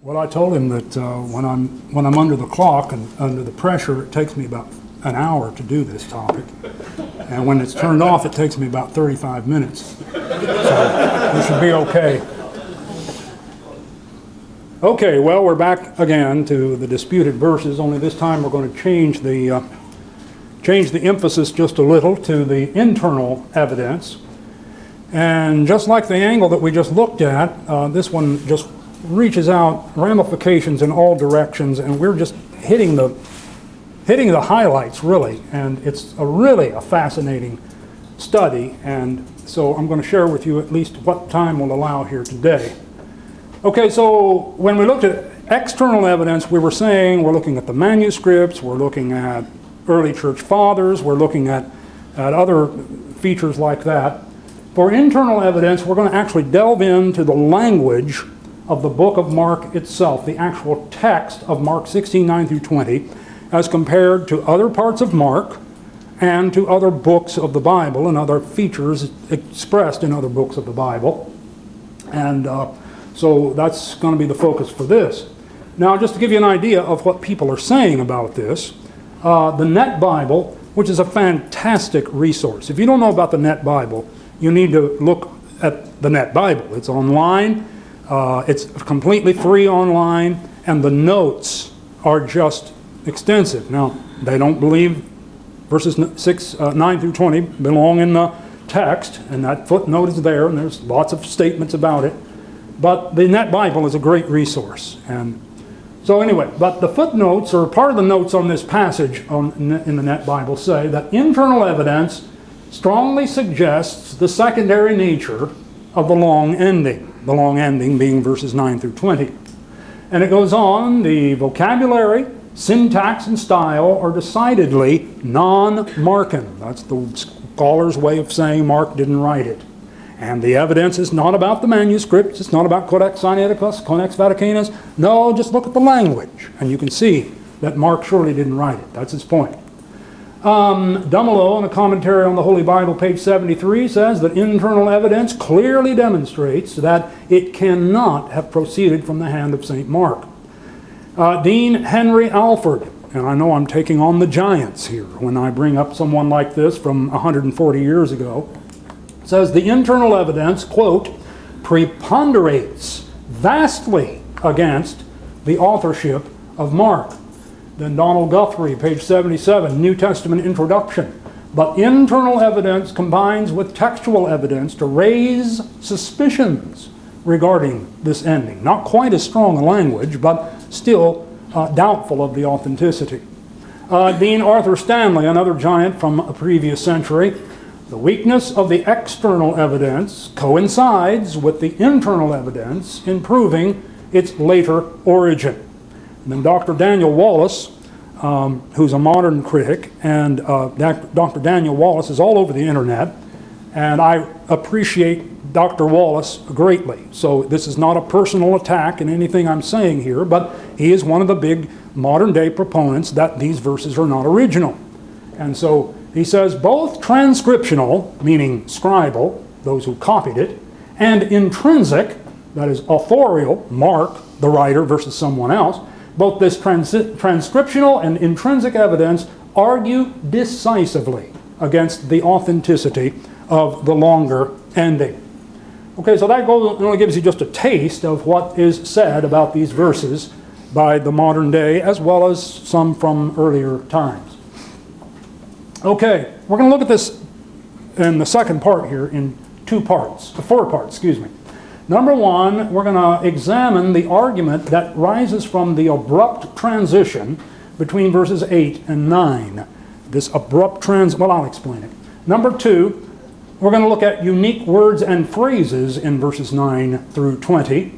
Well, I told him that when I'm under the clock and under the pressure, it takes me about an hour to do this topic, and when it's turned off, it takes me about 35 minutes. So we should be okay. Okay, well, we're back again to the disputed verses. Only this time we're going to change the emphasis just a little to the internal evidence. And just like the angle that we just looked at, this one just reaches out ramifications in all directions, and we're just hitting the highlights, really. And it's really a fascinating study, and so I'm going to share with you at least what time will allow here today. Okay, so when we looked at external evidence, we were saying we're looking at the manuscripts, we're looking at early church fathers, we're looking at other features like that. For internal evidence, we're going to actually delve into the language of the book of Mark itself, the actual text of Mark 16:9 through 20, as compared to other parts of Mark and to other books of the Bible and other features expressed in other books of the Bible. And so that's going to be the focus for this. Now, just to give you an idea of what people are saying about this, the Net Bible, which is a fantastic resource. If you don't know about the Net Bible, you need to look at the Net Bible. It's online. It's completely free online, and the notes are just extensive. Now, they don't believe verses 9 through 20 belong in the text, and that footnote is there, and there's lots of statements about it. But the Net Bible is a great resource. And so anyway, but the footnotes, or part of the notes on this passage in the Net Bible, say that internal evidence strongly suggests the secondary nature of the long ending being verses 9 through 20. And it goes on, the vocabulary, syntax, and style are decidedly non-Markan. That's the scholar's way of saying Mark didn't write it. And the evidence is not about the manuscripts, it's not about Codex Sinaiticus, Codex Vaticanus. No, just look at the language, and you can see that Mark surely didn't write it. That's his point. Dumelow, in a commentary on the Holy Bible, page 73, says that internal evidence clearly demonstrates that it cannot have proceeded from the hand of St. Mark. Dean Henry Alford, and I know I'm taking on the giants here when I bring up someone like this from 140 years ago, says the internal evidence, quote, preponderates vastly against the authorship of Mark. Then Donald Guthrie, page 77, New Testament Introduction. But internal evidence combines with textual evidence to raise suspicions regarding this ending. Not quite as strong a language, but still doubtful of the authenticity. Dean Arthur Stanley, another giant from a previous century, the weakness of the external evidence coincides with the internal evidence in proving its later origin. And then Dr. Daniel Wallace, who's a modern critic, and Dr. Daniel Wallace is all over the internet, and I appreciate Dr. Wallace greatly. So this is not a personal attack in anything I'm saying here, but he is one of the big modern day proponents that these verses are not original. And so he says both transcriptional, meaning scribal, those who copied it, and intrinsic, that is authorial, Mark, the writer versus someone else, both this transcriptional and intrinsic evidence argue decisively against the authenticity of the longer ending. Okay, so that only gives you just a taste of what is said about these verses by the modern day, as well as some from earlier times. Okay, we're going to look at this in the second part here in four parts, excuse me. Number one, we're going to examine the argument that rises from the abrupt transition between verses 8 and 9. This abrupt well, I'll explain it. Number two, we're going to look at unique words and phrases in verses 9 through 20.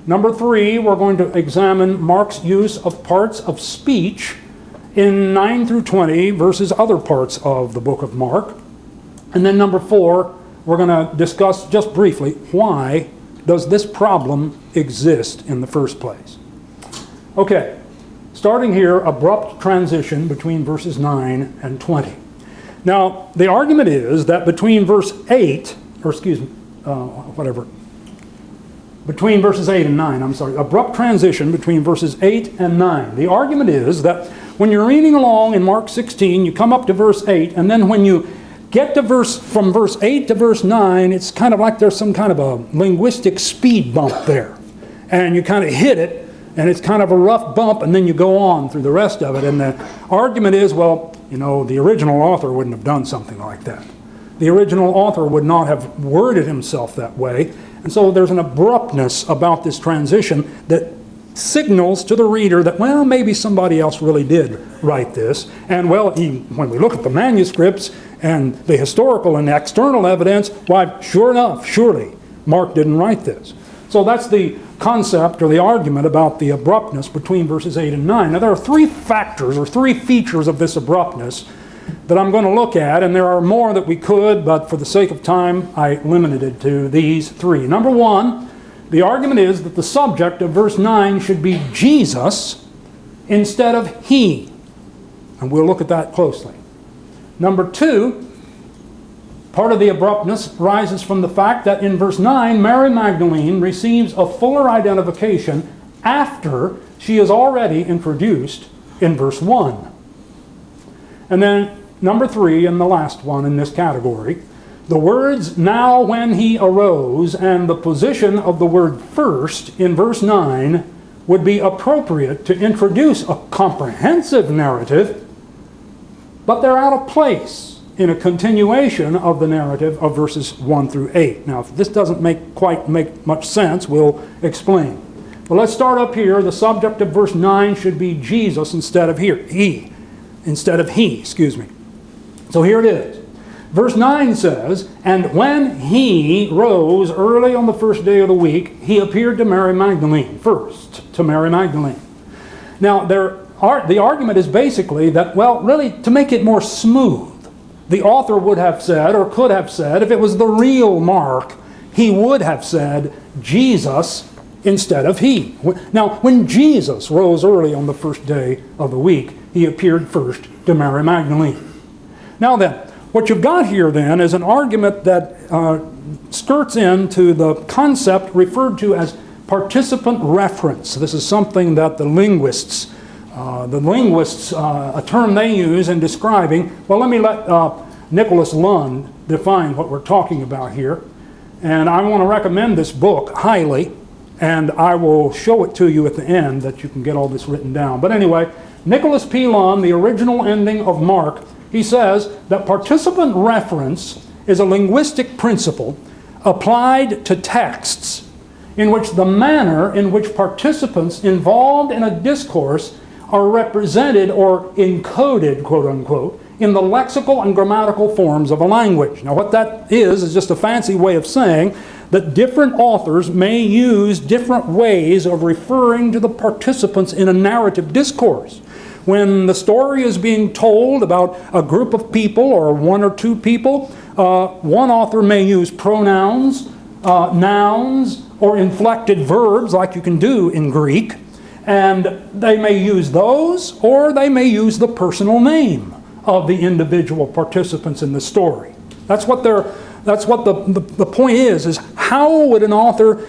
Number three, we're going to examine Mark's use of parts of speech in 9 through 20 versus other parts of the book of Mark. And then number four, we're going to discuss just briefly why does this problem exist in the first place. Okay, starting here, abrupt transition between verses 9 and 20. Now, the argument is that between verse 8, or excuse me, between verses 8 and 9. I'm sorry, abrupt transition between verses 8 and 9. The argument is that when you're reading along in Mark 16, you come up to verse 8, and then when you get to from verse 8 to verse 9, it's kind of like there's some kind of a linguistic speed bump there. And you kind of hit it, and it's kind of a rough bump, and then you go on through the rest of it. And the argument is, well, you know, the original author wouldn't have done something like that. The original author would not have worded himself that way. And so there's an abruptness about this transition that signals to the reader that, well, maybe somebody else really did write this. And, well, when we look at the manuscripts and the historical and external evidence, why, sure enough, surely Mark didn't write this. So that's the concept or the argument about the abruptness between verses 8 and 9. Now, there are three factors or three features of this abruptness that I'm going to look at, and there are more that we could, but for the sake of time, I limited it to these three. Number one, the argument is that the subject of verse 9 should be Jesus instead of he. And we'll look at that closely. Number two, part of the abruptness rises from the fact that in verse 9, Mary Magdalene receives a fuller identification after she is already introduced in verse 1. And then number three, and the last one in this category, the words "now when he arose" and the position of the word "first" in verse 9 would be appropriate to introduce a comprehensive narrative, but they're out of place in a continuation of the narrative of verses 1 through 8. Now, if this doesn't quite make much sense, we'll explain. But let's start up here. The subject of verse 9 should be Jesus instead of he. So here it is. Verse 9 says, "And when he rose early on the first day of the week, he appeared to Mary Magdalene," first to Mary Magdalene. Now, the argument is basically that, well, really, to make it more smooth, the author would have said, or could have said, if it was the real Mark, he would have said Jesus instead of he. Now, when Jesus rose early on the first day of the week, he appeared first to Mary Magdalene. Now then, what you've got here then is an argument that skirts into the concept referred to as participant reference. This is something that the linguists, a term they use in describing, well, let me let Nicholas Lund define what we're talking about here. And I want to recommend this book highly, and I will show it to you at the end that you can get all this written down. But anyway, Nicholas P. Lund, the original ending of Mark, he says that participant reference is a linguistic principle applied to texts in which the manner in which participants involved in a discourse are represented or encoded, quote unquote, in the lexical and grammatical forms of a language. Now, what that is just a fancy way of saying that different authors may use different ways of referring to the participants in a narrative discourse. When the story is being told about a group of people or one or two people, one author may use pronouns, nouns, or inflected verbs like you can do in Greek, and they may use those, or they may use the personal name of the individual participants in the story. That's what the point is how would an author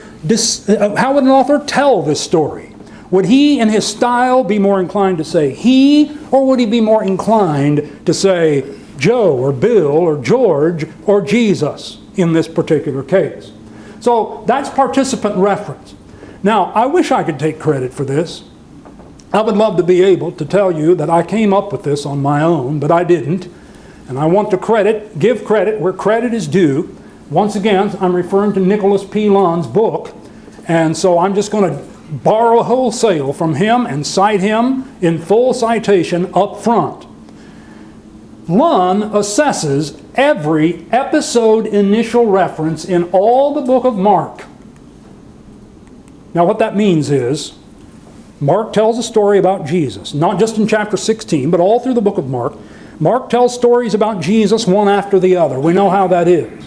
tell this story? Would he, in his style, be more inclined to say he, or would he be more inclined to say Joe, or Bill, or George, or Jesus in this particular case? So that's participant reference. Now, I wish I could take credit for this. I would love to be able to tell you that I came up with this on my own, but I didn't. And I want to give credit where credit is due. Once again, I'm referring to Nicholas P. Lund's book, and so I'm just going to borrow wholesale from him and cite him in full citation up front. Lund assesses every episode initial reference in all the book of Mark. Now what that means is, Mark tells a story about Jesus, not just in chapter 16, but all through the book of Mark. Mark tells stories about Jesus one after the other. We know how that is.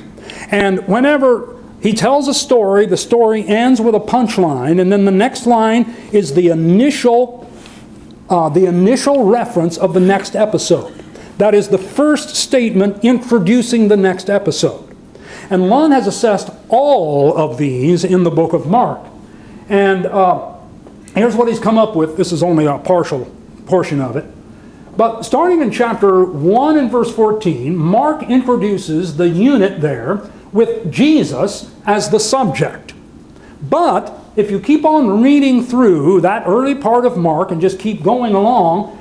And whenever he tells a story, the story ends with a punchline, and then the next line is the initial reference of the next episode. That is the first statement introducing the next episode. And Lund has assessed all of these in the book of Mark. And here's what he's come up with. This is only a partial portion of it. But starting in chapter 1 and verse 14, Mark introduces the unit there with Jesus as the subject. But if you keep on reading through that early part of Mark and just keep going along,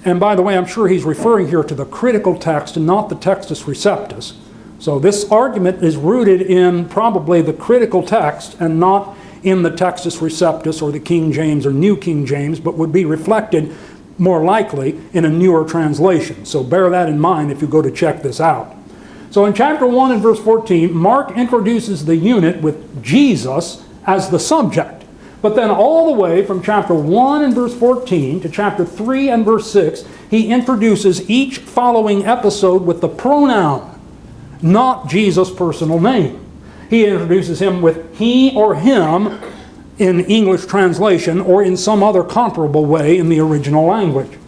and by the way, I'm sure he's referring here to the critical text and not the Textus Receptus. So this argument is rooted in probably the critical text and not in the Textus Receptus or the King James or New King James, but would be reflected more likely in a newer translation. So bear that in mind if you go to check this out. So in chapter 1 and verse 14, Mark introduces the unit with Jesus as the subject. But then all the way from chapter 1 and verse 14 to chapter 3 and verse 6, he introduces each following episode with the pronoun, not Jesus' personal name. He introduces him with he or him in English translation or in some other comparable way in the original language.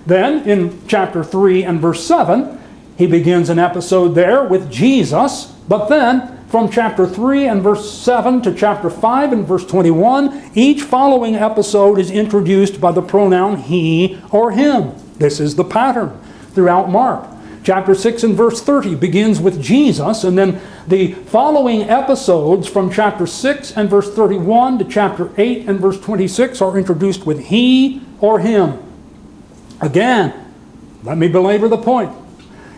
Then in chapter 3 and verse 7, he begins an episode there with Jesus, but then from chapter 3 and verse 7 to chapter 5 and verse 21, each following episode is introduced by the pronoun he or him. This is the pattern throughout Mark. Chapter 6 and verse 30 begins with Jesus, and then the following episodes from chapter 6 and verse 31 to chapter 8 and verse 26 are introduced with he or him. Again, let me belabor the point.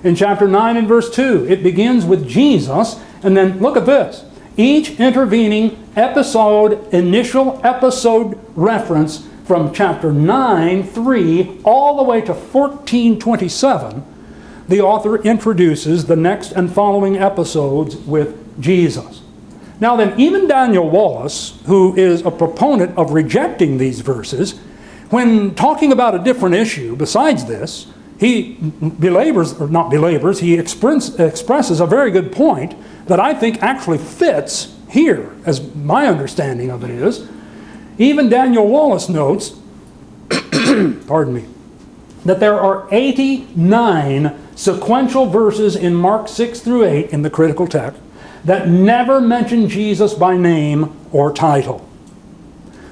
In chapter 9 and verse 2, it begins with Jesus, and then look at this. Each intervening episode, initial episode reference from chapter 9:3 all the way to 14:27, the author introduces the next and following episodes with Jesus. Now then, even Daniel Wallace, who is a proponent of rejecting these verses, when talking about a different issue besides this, he expresses a very good point that I think actually fits here, as my understanding of it is. Even Daniel Wallace notes, pardon me, that there are 89 sequential verses in Mark 6 through 8 in the critical text that never mention Jesus by name or title.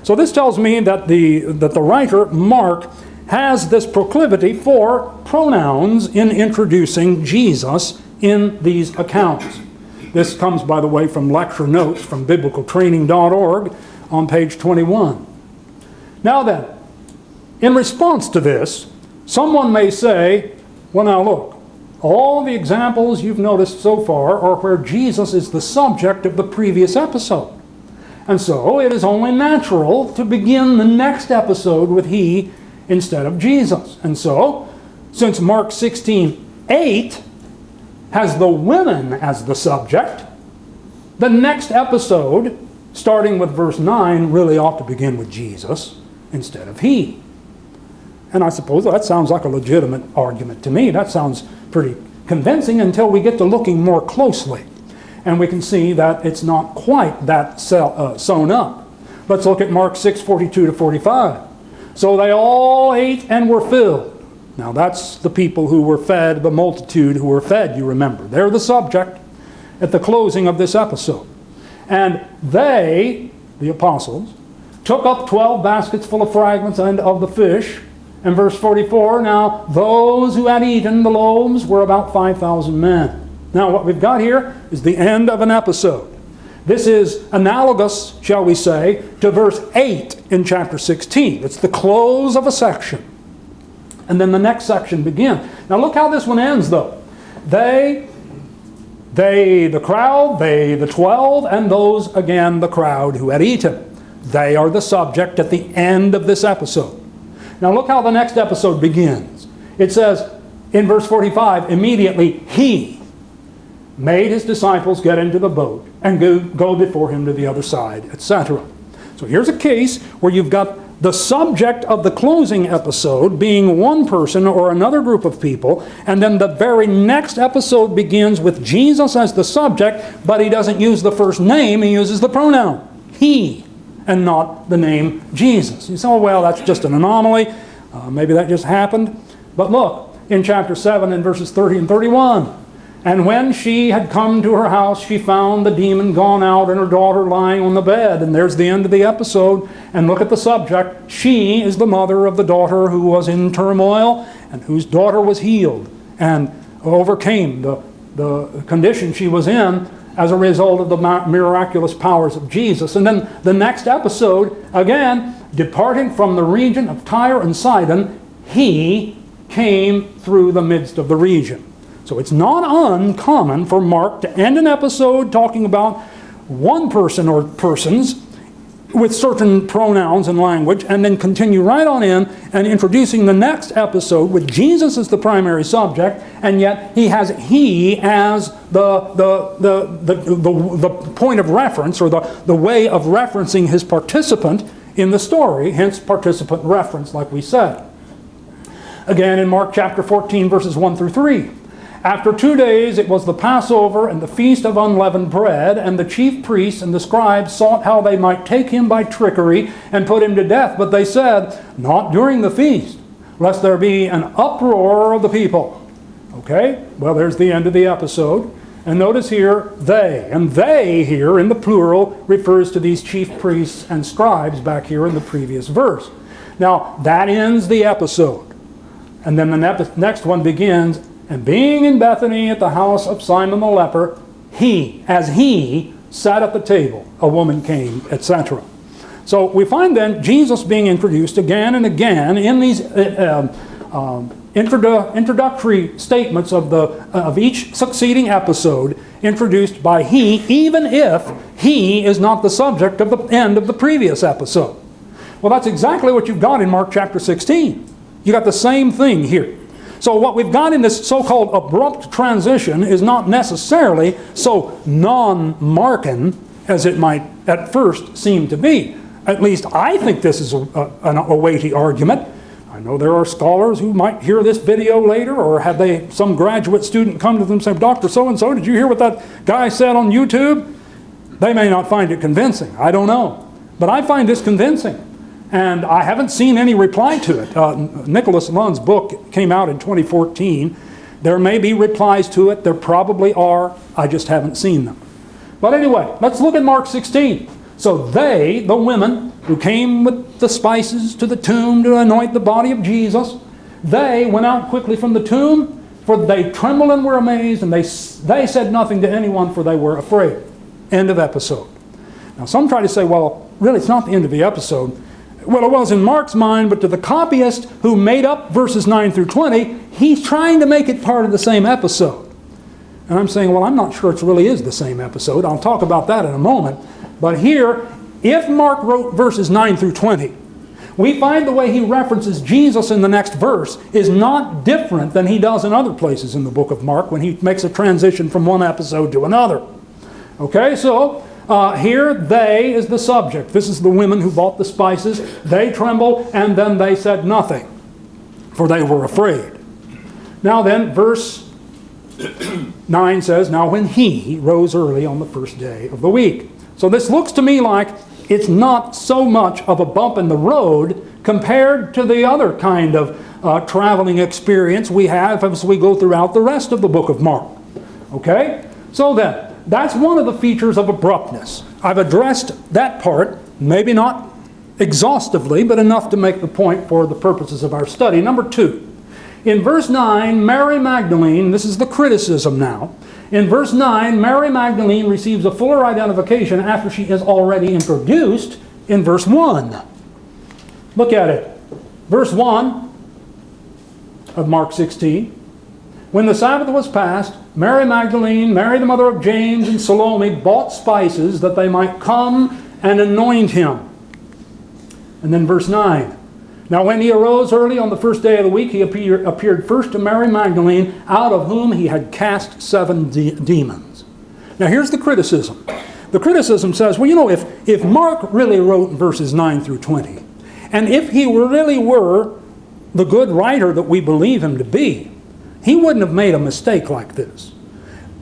So this tells me that the writer, Mark, has this proclivity for pronouns in introducing Jesus in these accounts. This comes, by the way, from lecture notes from biblicaltraining.org on page 21. Now then, in response to this, someone may say, well now look, all the examples you've noticed so far are where Jesus is the subject of the previous episode. And so it is only natural to begin the next episode with he instead of Jesus. And so, since Mark 16:8 has the women as the subject, the next episode, starting with verse 9, really ought to begin with Jesus instead of he. And I suppose that sounds like a legitimate argument to me. That sounds pretty convincing until we get to looking more closely. And we can see that it's not quite that sewn up. Let's look at Mark 6:42 to 45. So they all ate and were filled. Now that's the people who were fed, the multitude who were fed, you remember. They're the subject at the closing of this episode. And they, the apostles, took up 12 baskets full of fragments and of the fish. And verse 44, now those who had eaten the loaves were about 5,000 men. Now what we've got here is the end of an episode. This is analogous, shall we say, to verse 8 in chapter 16. It's the close of a section. And then the next section begins. Now look how this one ends though. They, the crowd, the 12, and those again, the crowd who had eaten. They are the subject at the end of this episode. Now look how the next episode begins. It says in verse 45, immediately he made his disciples get into the boat and go before him to the other side, etc. So here's a case where you've got the subject of the closing episode being one person or another group of people, and then the very next episode begins with Jesus as the subject, but he doesn't use the first name, he uses the pronoun he, and not the name Jesus. You say, oh, well, that's just an anomaly. Maybe that just happened. But look, in chapter 7 and verses 30 and 31, And when she had come to her house, she found the demon gone out and her daughter lying on the bed. And there's the end of the episode. And look at the subject. She is the mother of the daughter who was in turmoil and whose daughter was healed and overcame the condition she was in as a result of the miraculous powers of Jesus. And then the next episode, again, departing from the region of Tyre and Sidon, he came through the midst of the region. So it's not uncommon for Mark to end an episode talking about one person or persons with certain pronouns and language, and then continue right on in and introducing the next episode with Jesus as the primary subject, and yet he has he as the point of reference, or the way of referencing his participant in the story, hence participant reference, like we said. Again, in Mark chapter 14, verses 1 through 3. After 2 days it was the Passover and the feast of unleavened bread, and the chief priests and the scribes sought how they might take him by trickery and put him to death. But they said, not during the feast, lest there be an uproar of the people. Okay, well, there's the end of the episode. And notice here, they. And they here in the plural refers to these chief priests and scribes back here in the previous verse. Now, that ends the episode. And then the next one begins, and being in Bethany at the house of Simon the leper, as he sat at the table, a woman came, etc. So we find then Jesus being introduced again and again in these introductory statements of each succeeding episode, introduced by he, even if he is not the subject of the end of the previous episode. Well, that's exactly what you've got in Mark chapter 16. You got the same thing here. So what we've got in this so-called abrupt transition is not necessarily so non-Markan as it might at first seem to be. At least I think this is a weighty argument. I know there are scholars who might hear this video later, or have some graduate student come to them and say, Dr. So-and-so, did you hear what that guy said on YouTube? They may not find it convincing. I don't know. But I find this convincing. And I haven't seen any reply to it. Nicholas Lund's book came out in 2014. There may be replies to it. There probably are. I just haven't seen them. But anyway, let's look at Mark 16. So they, the women who came with the spices to the tomb to anoint the body of Jesus, they went out quickly from the tomb, for they trembled and were amazed, and they said nothing to anyone, for they were afraid. End of episode. Now some try to say, well, really it's not the end of the episode. Well, it was in Mark's mind, but to the copyist who made up verses 9 through 20, he's trying to make it part of the same episode. And I'm saying, well, I'm not sure it really is the same episode. I'll talk about that in a moment. But here, if Mark wrote verses 9 through 20, we find the way he references Jesus in the next verse is not different than he does in other places in the book of Mark when he makes a transition from one episode to another. Okay, so here, they is the subject. This is the women who bought the spices. They trembled, and then they said nothing, for they were afraid. Now then, verse 9 says, now when he rose early on the first day of the week. So this looks to me like it's not so much of a bump in the road compared to the other kind of traveling experience we have as we go throughout the rest of the book of Mark. Okay? So then, that's one of the features of abruptness. I've addressed that part, maybe not exhaustively, but enough to make the point for the purposes of our study. Number 2, in verse 9, Mary Magdalene, this is the criticism now. In verse 9, Mary Magdalene receives a fuller identification after she is already introduced in verse 1. Look at it. Verse 1 of Mark 16. When the Sabbath was past, Mary Magdalene, Mary the mother of James, and Salome bought spices that they might come and anoint him. And then verse 9. Now when he arose early on the first day of the week, he appeared first to Mary Magdalene, out of whom he had cast 7 demons. Now here's the criticism. The criticism says, well, you know, if Mark really wrote verses 9 through 20, and if he really were the good writer that we believe him to be, he wouldn't have made a mistake like this.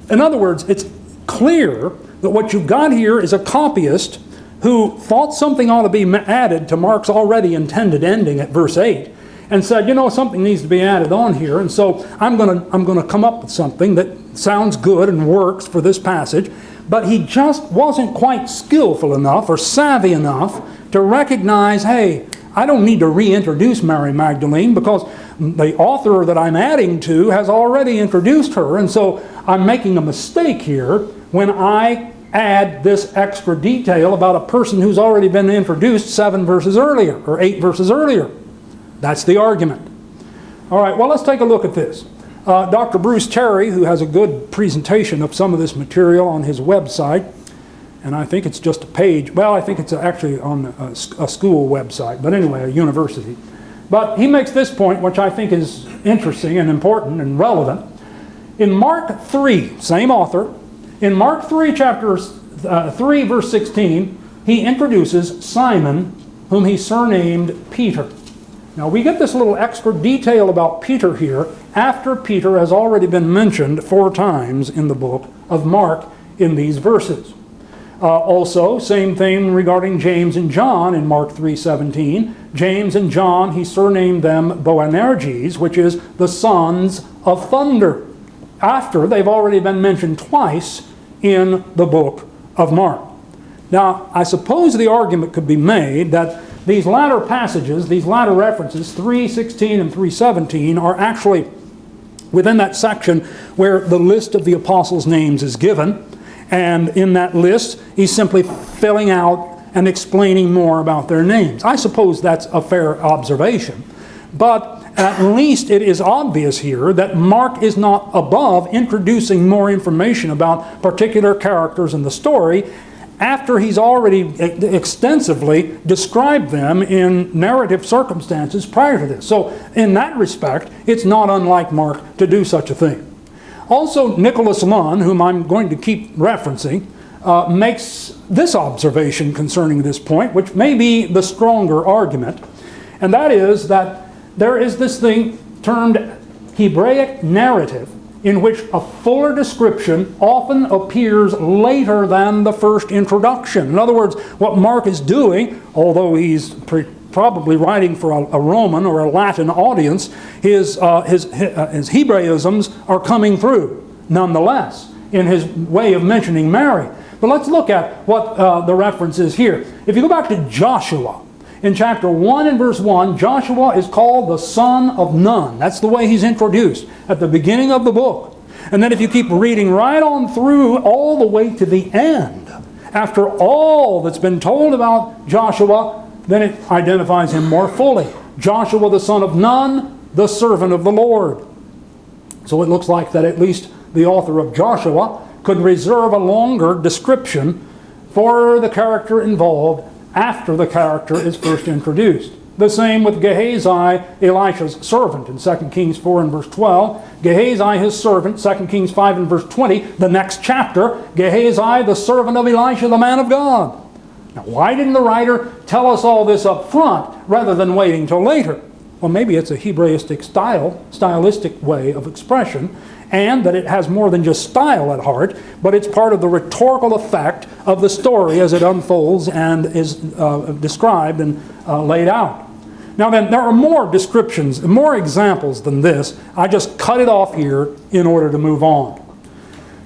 In other words, it's clear that what you've got here is a copyist who thought something ought to be added to Mark's already intended ending at verse 8, and said, you know, something needs to be added on here, and so I'm going to come up with something that sounds good and works for this passage. But he just wasn't quite skillful enough or savvy enough to recognize, hey, I don't need to reintroduce Mary Magdalene because the author that I'm adding to has already introduced her, and so I'm making a mistake here when I add this extra detail about a person who's already been introduced 7 verses earlier or 8 verses earlier. That's the argument. All right, well, let's take a look at this. Dr. Bruce Terry, who has a good presentation of some of this material on his website, and I think it's just a page. Well, I think it's actually on a school website, but anyway, a university. But he makes this point, which I think is interesting and important and relevant. In Mark 3, same author, in Mark 3, chapter 3, verse 16, he introduces Simon, whom he surnamed Peter. Now, we get this little extra detail about Peter here after Peter has already been mentioned 4 times in the book of Mark in these verses. Also, same thing regarding James and John in Mark 3:17. James and John, he surnamed them Boanerges, which is the sons of thunder, after they've already been mentioned twice in the book of Mark. Now, I suppose the argument could be made that these latter passages, these latter references, 3:16 and 3:17, are actually within that section where the list of the apostles' names is given. And in that list, he's simply filling out and explaining more about their names. I suppose that's a fair observation. But at least it is obvious here that Mark is not above introducing more information about particular characters in the story after he's already extensively described them in narrative circumstances prior to this. So in that respect, it's not unlike Mark to do such a thing. Also, Nicholas Lunn, whom I'm going to keep referencing, makes this observation concerning this point, which may be the stronger argument, and that is that there is this thing termed Hebraic narrative, in which a fuller description often appears later than the first introduction. In other words, what Mark is doing, although he's probably writing for a Roman or a Latin audience, his Hebraisms are coming through nonetheless in his way of mentioning Mary. But let's look at what the reference is here. If you go back to Joshua, in chapter 1 and verse 1, Joshua is called the son of Nun. That's the way he's introduced at the beginning of the book. And then if you keep reading right on through all the way to the end, after all that's been told about Joshua, then it identifies him more fully. Joshua the son of Nun, the servant of the Lord. So it looks like that at least the author of Joshua could reserve a longer description for the character involved after the character is first introduced. The same with Gehazi, Elisha's servant, in 2 Kings 4 and verse 12. Gehazi, his servant, 2 Kings 5 and verse 20. The next chapter, Gehazi, the servant of Elisha, the man of God. Now, why didn't the writer tell us all this up front rather than waiting till later? Well, maybe it's a Hebraistic stylistic way of expression, and that it has more than just style at heart, but it's part of the rhetorical effect of the story as it unfolds and is described and laid out. Now then, there are more descriptions, more examples than this. I just cut it off here in order to move on.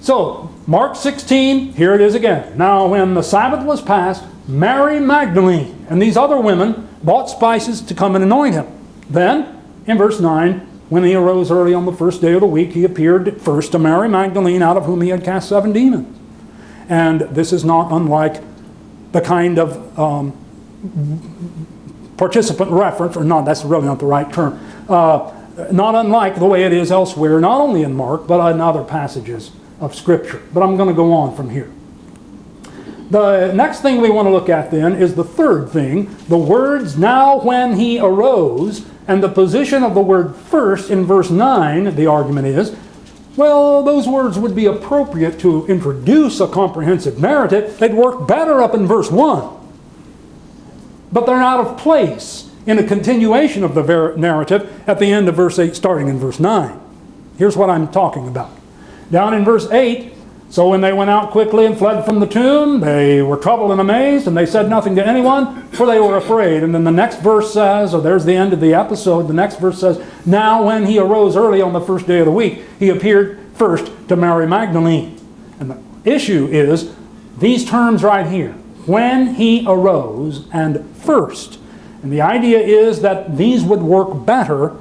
So, Mark 16, here it is again. Now when the Sabbath was past, Mary Magdalene and these other women bought spices to come and anoint him. Then, in verse 9, when he arose early on the first day of the week, he appeared first to Mary Magdalene, out of whom he had cast 7 demons. And this is not unlike the kind of participant reference, or not, that's really not the right term, not unlike the way it is elsewhere, not only in Mark, but in other passages of Scripture. But I'm going to go on from here. The next thing we want to look at then is the third thing, the words "now when he arose," and the position of the word first in verse 9, the argument is, well, those words would be appropriate to introduce a comprehensive narrative. They'd work better up in verse 1. But they're out of place in a continuation of the narrative at the end of verse 8, starting in verse 9. Here's what I'm talking about. Down in verse 8, So when they went out quickly and fled from the tomb, they were troubled and amazed, and they said nothing to anyone, for they were afraid. And then the next verse says, or there's the end of the episode, the next verse says, now when he arose early on the first day of the week, he appeared first to Mary Magdalene. And the issue is these terms right here, when he arose and first. And the idea is that these would work better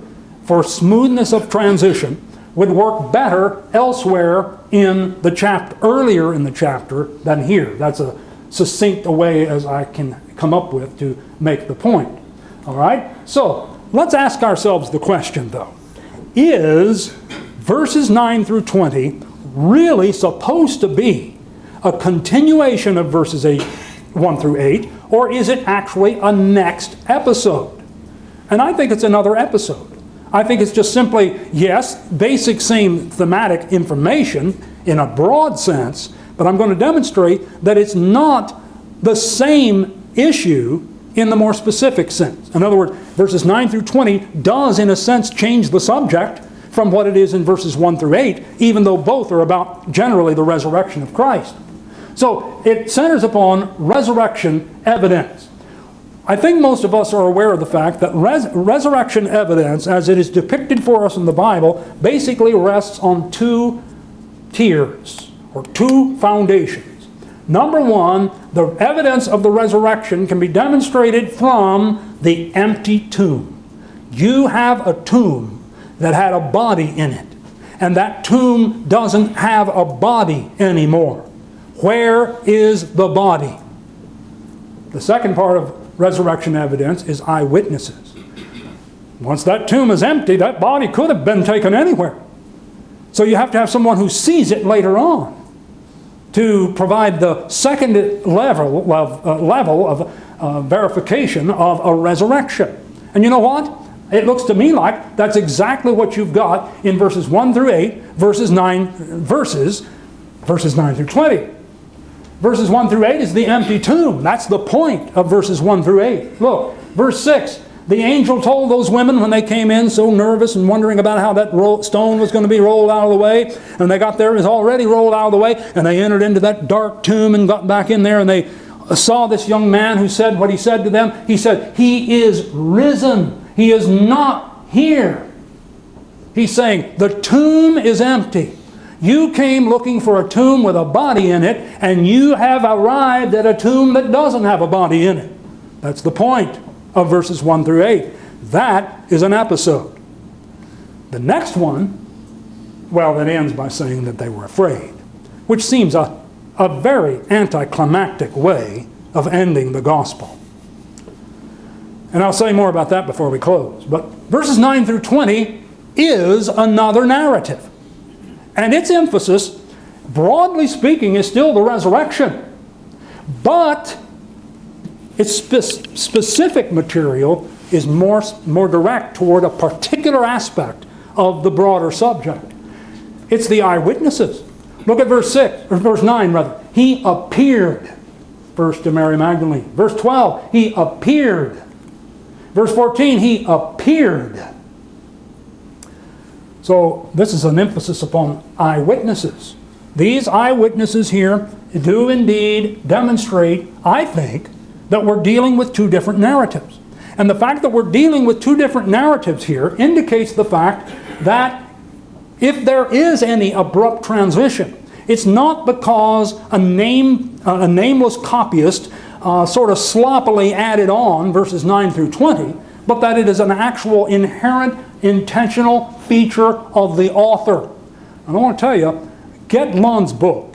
for smoothness of transition, would work better elsewhere in the chapter, earlier in the chapter than here. That's a succinct way as I can come up with to make the point. All right? So let's ask ourselves the question, though. Is verses 9 through 20 really supposed to be a continuation of verses 1 through 8, or is it actually a next episode? And I think it's another episode. I think it's just simply, yes, basic same thematic information in a broad sense, but I'm going to demonstrate that it's not the same issue in the more specific sense. In other words, verses 9 through 20 does, in a sense, change the subject from what it is in verses 1 through 8, even though both are about generally the resurrection of Christ. So it centers upon resurrection evidence. I think most of us are aware of the fact that resurrection evidence, as it is depicted for us in the Bible, basically rests on two tiers, or two foundations. Number one, the evidence of the resurrection can be demonstrated from the empty tomb. You have a tomb that had a body in it, and that tomb doesn't have a body anymore. Where is the body? The second part of resurrection evidence is eyewitnesses. Once that tomb is empty, that body could have been taken anywhere. So you have to have someone who sees it later on to provide the second level of verification of a resurrection. And you know what? It looks to me like that's exactly what you've got in verses 1 through 8, verses 9 through 20. Verses 1 through 8 is the empty tomb. That's the point of verses 1 through 8. Look, verse 6. The angel told those women when they came in so nervous and wondering about how that stone was going to be rolled out of the way. And they got there, it was already rolled out of the way. And they entered into that dark tomb and got back in there. And they saw this young man who said what he said to them. He said, "He is risen. He is not here." He's saying, the tomb is empty. You came looking for a tomb with a body in it, and you have arrived at a tomb that doesn't have a body in it. That's the point of verses 1 through 8. That is an episode. The next one, well, it ends by saying that they were afraid, which seems a very anticlimactic way of ending the gospel. And I'll say more about that before we close. But verses 9 through 20 is another narrative. And its emphasis, broadly speaking, is still the resurrection. But its specific material is more direct toward a particular aspect of the broader subject. It's the eyewitnesses. Look at verse 9 rather. He appeared first to Mary Magdalene. Verse 12, he appeared. Verse 14, he appeared. So this is an emphasis upon eyewitnesses. These eyewitnesses here do indeed demonstrate, I think, that we're dealing with two different narratives. And the fact that we're dealing with two different narratives here indicates the fact that if there is any abrupt transition, it's not because a nameless copyist sort of sloppily added on verses 9 through 20, but that it is an actual inherent intentional feature of the author. And I want to tell you, get Lund's book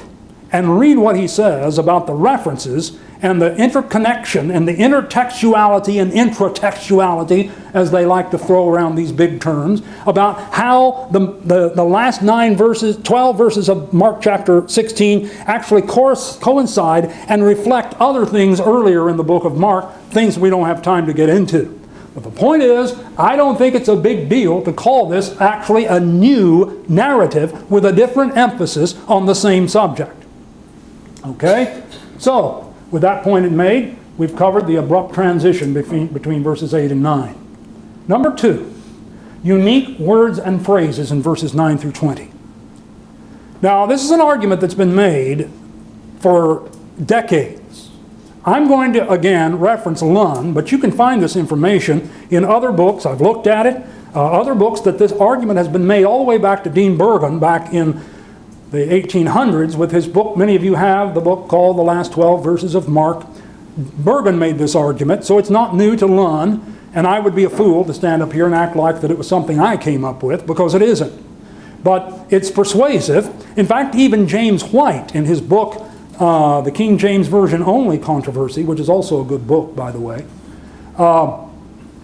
and read what he says about the references and the interconnection and the intertextuality and intratextuality, as they like to throw around these big terms, about how the last 12 verses of Mark chapter 16 actually coincide and reflect other things earlier in the book of Mark, things we don't have time to get into. But the point is, I don't think it's a big deal to call this actually a new narrative with a different emphasis on the same subject. Okay? So, with that point made, we've covered the abrupt transition between verses 8 and 9. Number 2, unique words and phrases in verses 9 through 20. Now, this is an argument that's been made for decades. I'm going to, again, reference Lund, but you can find this information in other books. I've looked at it. Other books that this argument has been made all the way back to Dean Bergen back in the 1800s with his book. Many of you have the book called The Last 12 Verses of Mark. Bergen made this argument, so it's not new to Lund, and I would be a fool to stand up here and act like that it was something I came up with, because it isn't. But it's persuasive. In fact, even James White, in his book, The King James Version Only Controversy, which is also a good book, by the way,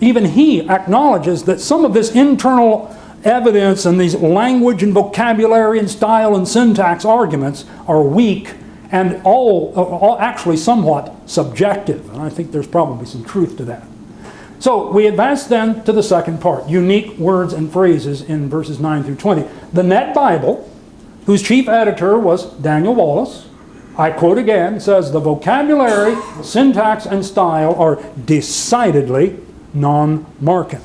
even he acknowledges that some of this internal evidence and these language and vocabulary and style and syntax arguments are weak and all actually somewhat subjective. And I think there's probably some truth to that. So we advance then to the second part, unique words and phrases in verses 9 through 20. The Net Bible, whose chief editor was Daniel Wallace, I quote again, says the vocabulary, syntax, and style are decidedly non-Markan.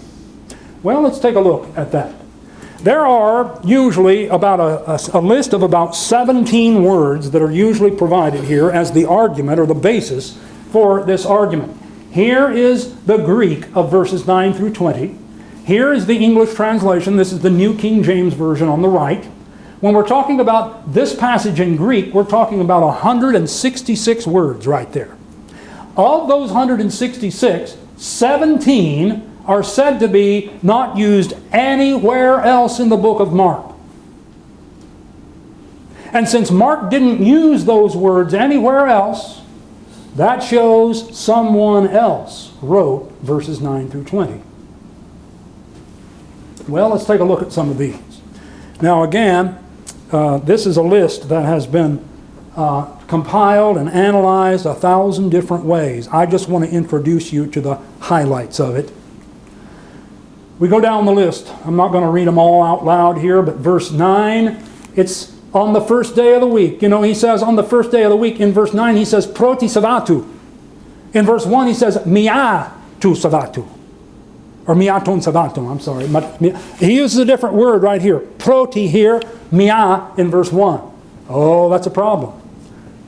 Well, let's take a look at that. There are usually about a list of about 17 words that are usually provided here as the argument or the basis for this argument. Here is the Greek of verses 9 through 20. Here is the English translation. This is the New King James Version on the right. When we're talking about this passage in Greek, we're talking about 166 words right there. Of those 166, 17 are said to be not used anywhere else in the book of Mark. And since Mark didn't use those words anywhere else, that shows someone else wrote verses 9 through 20. Well, let's take a look at some of these. Now again, this is a list that has been compiled and analyzed 1,000 different ways. I just want to introduce you to the highlights of it. We go down the list. I'm not going to read them all out loud here, but verse 9, it's on the first day of the week. You know, he says on the first day of the week. In verse 9, he says proti savatu. In verse 1, he says mia tu savatu. Or miaton savatu, I'm sorry. He uses a different word right here. Proti here, mia in verse 1. Oh, that's a problem.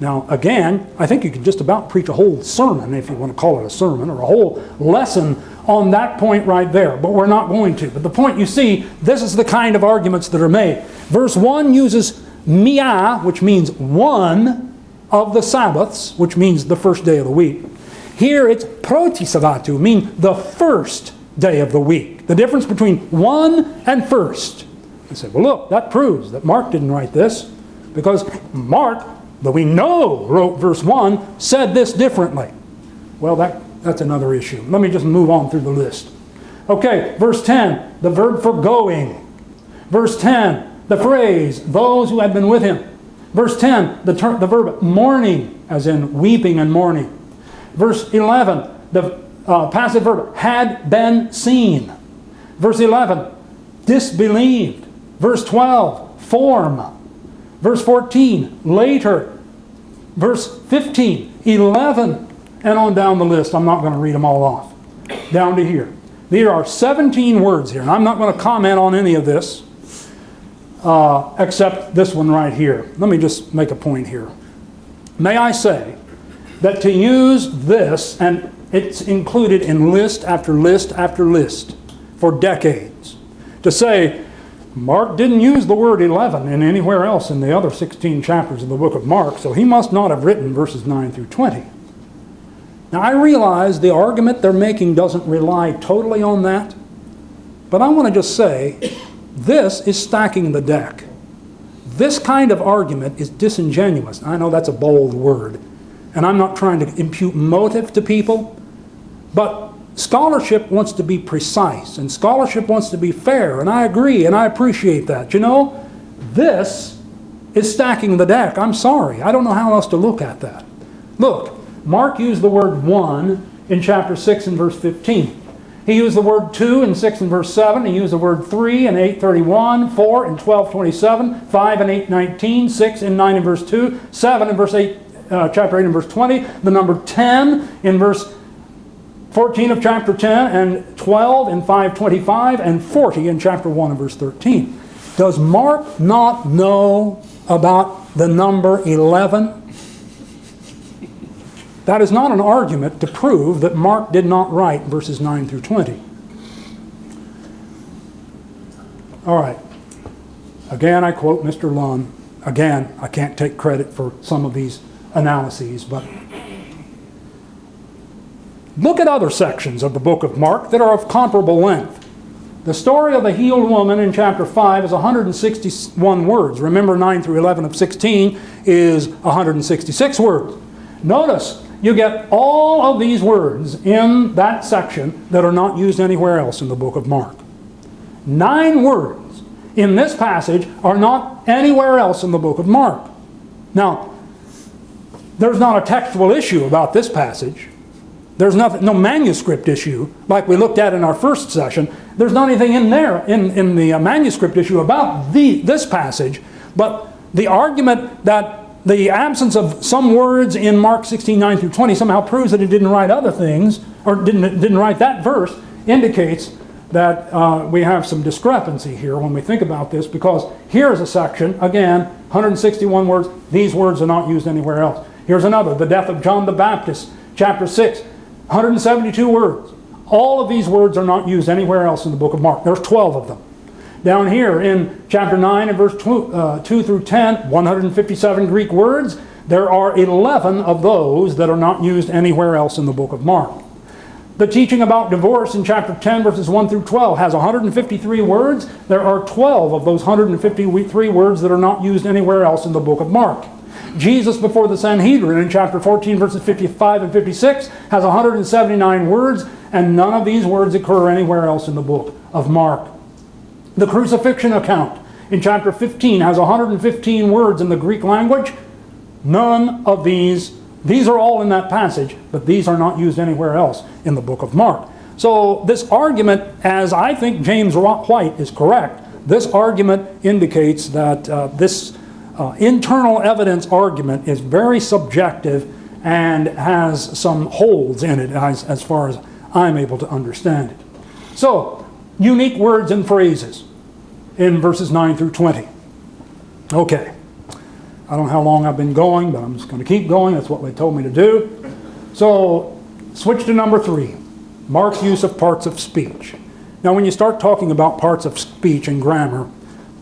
Now, again, I think you could just about preach a whole sermon, if you want to call it a sermon, or a whole lesson on that point right there, but we're not going to. But the point you see, this is the kind of arguments that are made. Verse 1 uses mia, which means one of the Sabbaths, which means the first day of the week. Here it's proti savatu, meaning the first day of the week. The difference between one and first. You say, well, look, that proves that Mark didn't write this, because Mark, that we know wrote verse 1, said this differently. Well, that's another issue. Let me just move on through the list. Okay, verse 10, the verb for going. Verse 10, the phrase, those who had been with him. Verse 10, the verb mourning, as in weeping and mourning. Verse 11, the passive verb had been seen. Verse 11, disbelieved. Verse 12, form. Verse 14, later. Verse 15, 11, and on down the list. I'm not going to read them all off. Down to here. There are 17 words here, and I'm not going to comment on any of this except this one right here. Let me just make a point here. May I say that to use this, and it's included in list after list after list for decades, to say Mark didn't use the word 11 in anywhere else in the other 16 chapters of the book of Mark, so he must not have written verses 9 through 20. Now, I realize the argument they're making doesn't rely totally on that, but I want to just say this is stacking the deck. This kind of argument is disingenuous. I know that's a bold word, and I'm not trying to impute motive to people, but scholarship wants to be precise, and scholarship wants to be fair, and I agree, and I appreciate that. You know, this is stacking the deck. I'm sorry. I don't know how else to look at that. Look, Mark used the word one in chapter 6 and verse 15. He used the word 2 in 6 and verse 7. He used the word 3 in 8:31, 4 in 12:27, 5 in 8:19, 6 in 9 and verse 2, 7 in verse 8, chapter 8 and verse 20, the number 10 in verse 14 of chapter 10, and 12 in 5:25, and 40 in chapter 1 and verse 13. Does Mark not know about the number 11? That is not an argument to prove that Mark did not write verses 9 through 20. All right. Again, I quote Mr. Lunn. Again, I can't take credit for some of these analyses, but look at other sections of the book of Mark that are of comparable length. The story of the healed woman in chapter 5 is 161 words. Remember, 9 through 11 of 16 is 166 words. Notice, you get all of these words in that section that are not used anywhere else in the book of Mark. 9 words in this passage are not anywhere else in the book of Mark. Now, there's not a textual issue about this passage. There's no manuscript issue like we looked at in our first session. There's not anything in there in the manuscript issue about this passage, but the argument that the absence of some words in Mark 16, 9 through 20 somehow proves that it didn't write other things, or didn't write that verse, indicates that we have some discrepancy here when we think about this, because here's a section, again, 161 words. These words are not used anywhere else. Here's another, the death of John the Baptist, chapter 6, 172 words. All of these words are not used anywhere else in the book of Mark. There's 12 of them. Down here in chapter 9 and verse 2 through 10, 157 Greek words. There are 11 of those that are not used anywhere else in the book of Mark. The teaching about divorce in chapter 10 verses 1 through 12 has 153 words. There are 12 of those 153 words that are not used anywhere else in the book of Mark. Jesus before the Sanhedrin in chapter 14 verses 55 and 56 has 179 words, and none of these words occur anywhere else in the book of Mark. The crucifixion account in chapter 15 has 115 words in the Greek language. None of these are all in that passage, but these are not used anywhere else in the book of Mark. So this argument, as I think James White is correct, this argument indicates that this internal evidence argument is very subjective and has some holes in it as far as I'm able to understand it. So, unique words and phrases in verses 9 through 20. Okay. I don't know how long I've been going, but I'm just going to keep going. That's what they told me to do. So, switch to number 3. Mark's use of parts of speech. Now, when you start talking about parts of speech and grammar,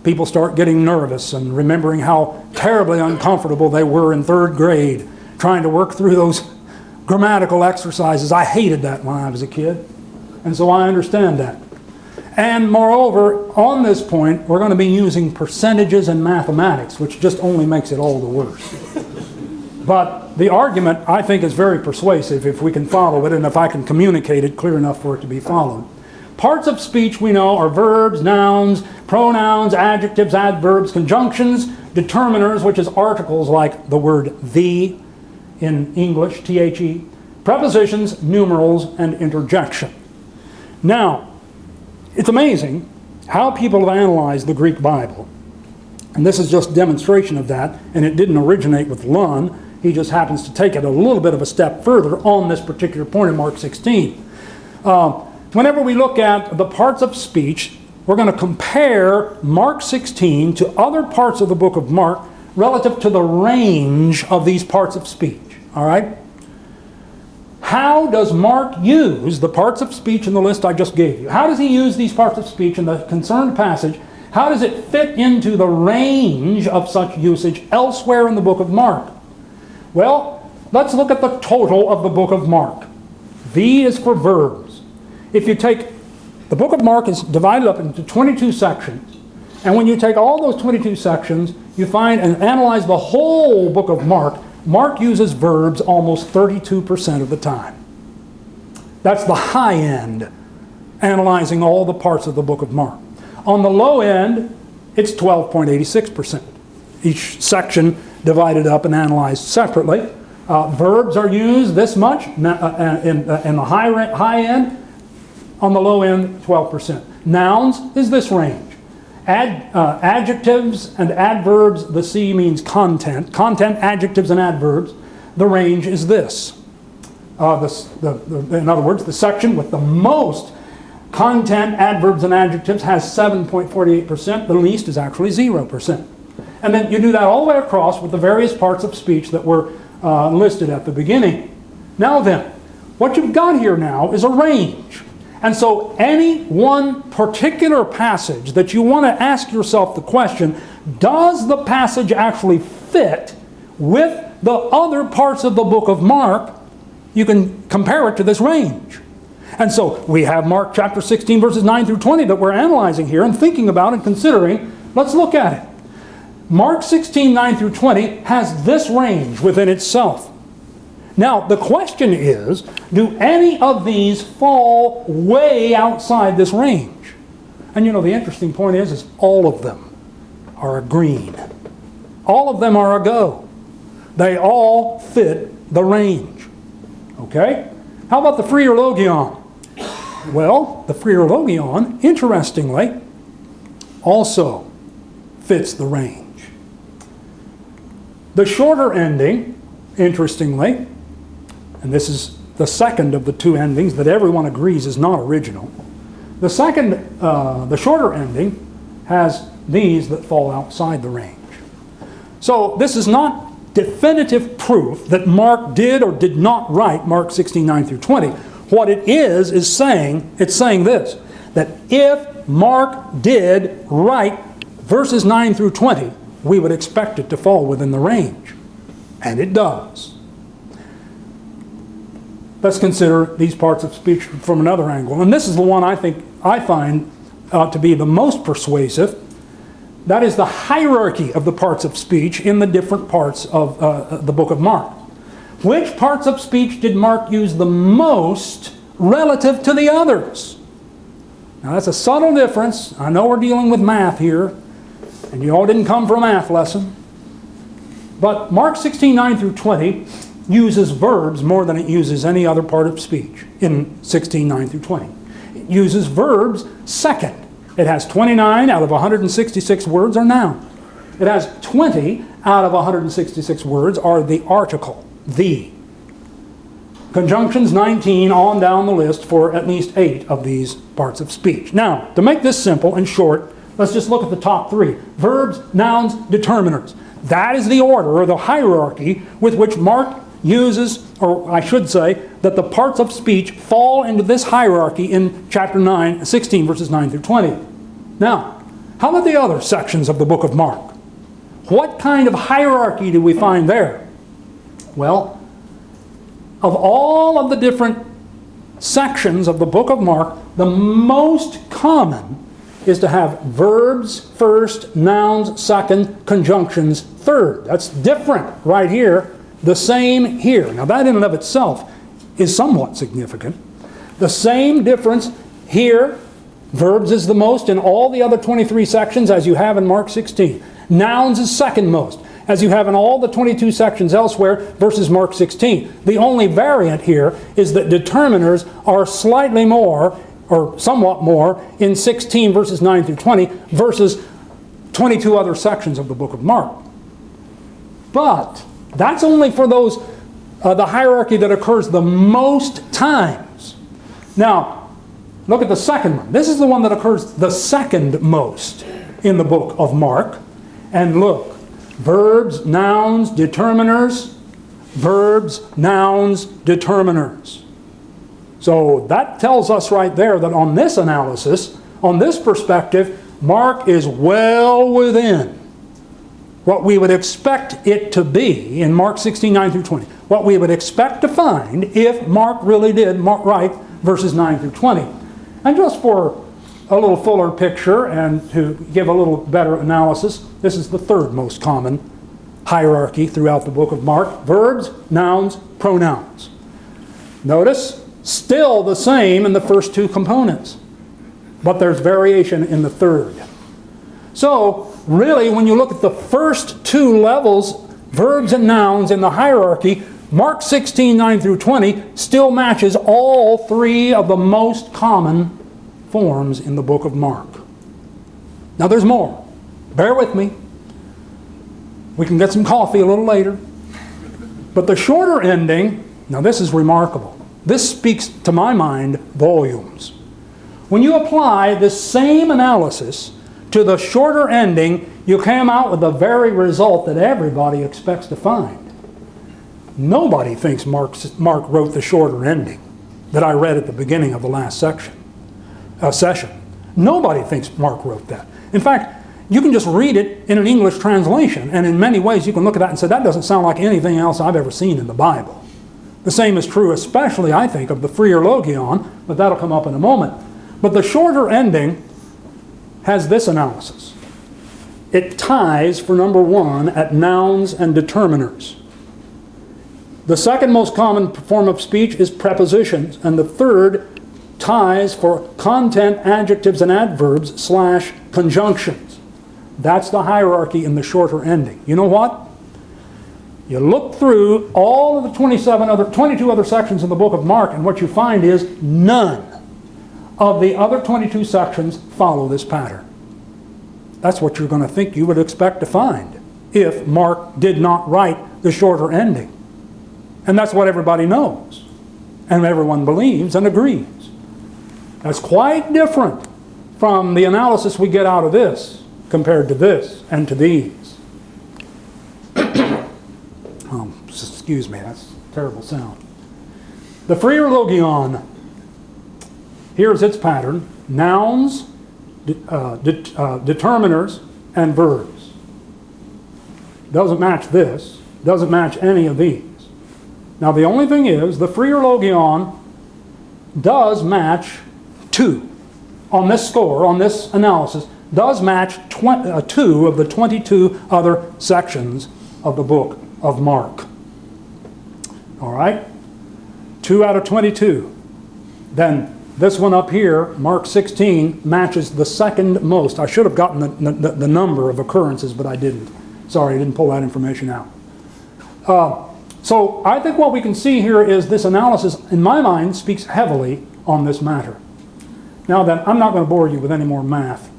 people start getting nervous and remembering how terribly uncomfortable they were in 3rd grade trying to work through those grammatical exercises. I hated that when I was a kid, and so I understand that. And moreover, on this point, we're going to be using percentages and mathematics, which just only makes it all the worse. But the argument, I think, is very persuasive if we can follow it and if I can communicate it clear enough for it to be followed. Parts of speech, we know, are verbs, nouns, pronouns, adjectives, adverbs, conjunctions, determiners, which is articles like the word the in English, the, prepositions, numerals, and interjection. Now, it's amazing how people have analyzed the Greek Bible. And this is just demonstration of that, and it didn't originate with Lunn. He just happens to take it a little bit of a step further on this particular point in Mark 16. Whenever we look at the parts of speech, we're going to compare Mark 16 to other parts of the book of Mark relative to the range of these parts of speech. All right? How does Mark use the parts of speech in the list I just gave you? How does he use these parts of speech in the concerned passage? How does it fit into the range of such usage elsewhere in the book of Mark? Well, let's look at the total of the book of Mark. V is for verbs. If you take, the book of Mark is divided up into 22 sections, and when you take all those 22 sections, you find and analyze the whole book of Mark, Mark uses verbs almost 32% of the time. That's the high end, analyzing all the parts of the book of Mark. On the low end, it's 12.86%. Each section divided up and analyzed separately. Verbs are used this much in the high end. On the low end, 12%. Nouns is this range. Adjectives and adverbs, the C means content. Content, adjectives, and adverbs. The range is this. In other words, the section with the most content, adverbs, and adjectives has 7.48%. The least is actually 0%. And then you do that all the way across with the various parts of speech that were listed at the beginning. Now then, what you've got here now is a range. And so any one particular passage that you want to ask yourself the question, does the passage actually fit with the other parts of the book of Mark? You can compare it to this range. And so we have Mark chapter 16 verses 9 through 20 that we're analyzing here and thinking about and considering. Let's look at it. Mark 16, 9 through 20 has this range within itself. Now, the question is, do any of these fall way outside this range? And you know, the interesting point is all of them are a green. All of them are a go. They all fit the range. Okay? How about the Phreologion? Well, the Phreologion, interestingly, also fits the range. The shorter ending, interestingly, and this is the second of the two endings that everyone agrees is not original. The shorter ending has these that fall outside the range. So this is not definitive proof that Mark did or did not write Mark 16, 9 through 20. What it is saying, it's saying this, that if Mark did write verses 9 through 20, we would expect it to fall within the range. And it does. Let's consider these parts of speech from another angle. And this is the one I find to be the most persuasive. That is the hierarchy of the parts of speech in the different parts of the book of Mark. Which parts of speech did Mark use the most relative to the others? Now that's a subtle difference. I know we're dealing with math here, and you all didn't come for a math lesson. But Mark 16, 9 through 20 uses verbs more than it uses any other part of speech in 16, 9 through 20. It uses verbs second. It has 29 out of 166 words are noun. It has 20 out of 166 words are the article, the. Conjunctions 19 on down the list for at least 8 of these parts of speech. Now, to make this simple and short, let's just look at the top 3. Verbs, nouns, determiners. That is the order or the hierarchy with which Mark uses, or I should say, that the parts of speech fall into this hierarchy in chapter 16, verses 9 through 20. Now, how about the other sections of the book of Mark? What kind of hierarchy do we find there? Well, of all of the different sections of the book of Mark, the most common is to have verbs first, nouns second, conjunctions third. That's different right here. The same here. Now that in and of itself is somewhat significant. The same difference here. Verbs is the most in all the other 23 sections as you have in Mark 16. Nouns is second most as you have in all the 22 sections elsewhere versus Mark 16. The only variant here is that determiners are slightly more or somewhat more in 16 verses 9 through 20 versus 22 other sections of the book of Mark. But that's only for those, the hierarchy that occurs the most times. Now, look at the second one. This is the one that occurs the second most in the book of Mark. And look, verbs, nouns, determiners, verbs, nouns, determiners. So that tells us right there that on this analysis, on this perspective, Mark is well within what we would expect it to be in Mark 16, 9 through 20. What we would expect to find if Mark really did write verses 9 through 20. And just for a little fuller picture and to give a little better analysis, this is the third most common hierarchy throughout the book of Mark. Verbs, nouns, pronouns. Notice, still the same in the first two components, but there's variation in the third. So, really, when you look at the first two levels, verbs and nouns in the hierarchy, Mark 16, 9 through 20 still matches all three of the most common forms in the book of Mark. Now there's more. Bear with me. We can get some coffee a little later. But the shorter ending, now this is remarkable. This speaks, to my mind, volumes. When you apply this same analysis to the shorter ending, you came out with the very result that everybody expects to find. Nobody thinks Mark wrote the shorter ending that I read at the beginning of the last session. Nobody thinks Mark wrote that. In fact, you can just read it in an English translation, and in many ways you can look at that and say, that doesn't sound like anything else I've ever seen in the Bible. The same is true, especially, I think, of the freer logion, but that'll come up in a moment. But the shorter ending has this analysis. It ties, for number one, at nouns and determiners. The second most common form of speech is prepositions, and the third ties for content, adjectives, and adverbs / conjunctions. That's the hierarchy in the shorter ending. You know what? You look through all of the 22 other sections in the book of Mark, and what you find is none of the other 22 sections follow this pattern. That's what you're going to think you would expect to find if Mark did not write the shorter ending. And that's what everybody knows, and everyone believes and agrees. That's quite different from the analysis we get out of this compared to this and to these. Excuse me, that's a terrible sound. The freer logion, here's its pattern: nouns, determiners, and verbs. Doesn't match this, doesn't match any of these. Now the only thing is, the freer logion does match 2 on this score, on this analysis, does match 2 of the 22 other sections of the book of Mark. All right? 2 out of 22. Then this one up here, Mark 16, matches the second most. I should have gotten the number of occurrences, but I didn't. Sorry, I didn't pull that information out. So I think what we can see here is this analysis, in my mind, speaks heavily on this matter. Now then, I'm not going to bore you with any more math,